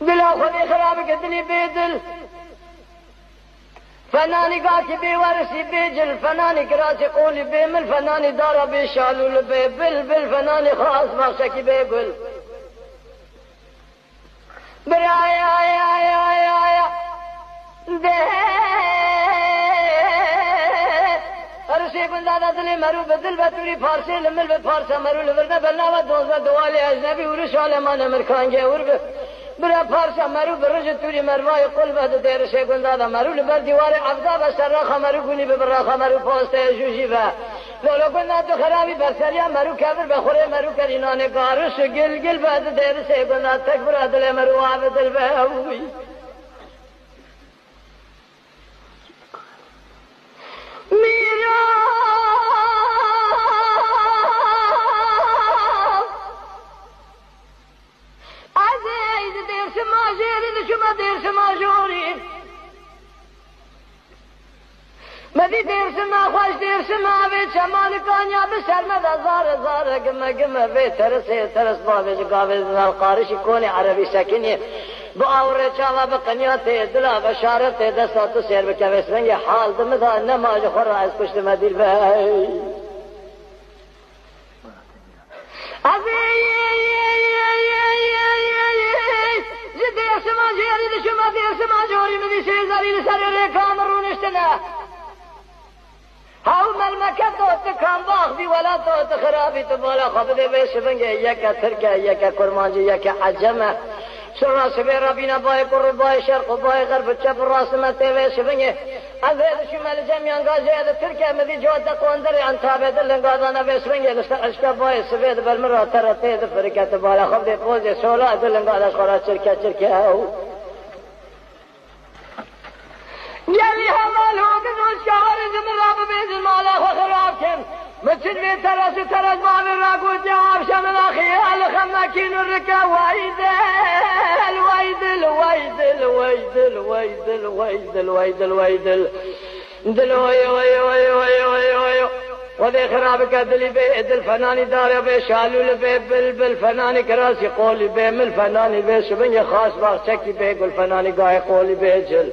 دل خودی خراب کردنی بیدل فنانی قاکی بی ورسی بیجل فنانی کراسی قولی بیمل فنانی دارا بی شالول بی بل بل فنانی خاص بخشکی بی گل برای آیا ده ارسی بندادا دلی مرو بدل بطوری پارسی لمل به پارسا مرو لورنه بلنا و دوزه دوالی اجنبی ورش آلمان امرکانگه ور برا پارسا مرو برج توری مروای قلب دیر شگون دادا مرو لبر دیوار عبدا بسر راخا مرو گونی ببراخا مرو پاسته جوجی و لولو گنا تو خرابی برسریا مرو کبر بخوره مرو کرینان گارش گل گل بعد دیر شگون دادا تک برا دل مرو آب دل بهوی میرا شما دیر شما جوری مدی دیر شما خوش دیر شما به چمان کانیا به شرمد زار زار گمه گمه به ترس باوش گاوز القارشی کون عربی سکنی با آور چاوا به قنیات دلا بشارت دستات سیر بکویس منگی حال دمدا نماز خور از پشت مدیر به شما دیر شما جوری مدی شیزاری سر ریکام رونشتنه هاو ملمکت دوست کام باخ بی ولا دوست خرابی تو بالا خبده بیش بنگه یکا ترکه یکا کرمانجی یکا عجمه شرا سبی رابینا بای قرر بای شرق و بای غرب چپ راسمته بیش بنگه از هید شمال جمعیان گازی هید ترکه مدی جواد قوندر انتابه دلنگازانه بیش بنگه اشکا بای سبید برمرا ترته دفرکت بالا خبده پوزی سولا دلنگازش خورا چرکه هاو جلی حمالو کنون شهر زمرا ببیز مالا خو خراب کن مچن بی ترس مامی راگو جواب شمن خیال خمکین رکا ویدل دل وی وذي خرابك دلي بي دل فناني دار بي شالول بي بل فناني كراسي قولي بي مل فناني بي شبني خاص باغ شكي بي قول فناني قاي قولي بي جل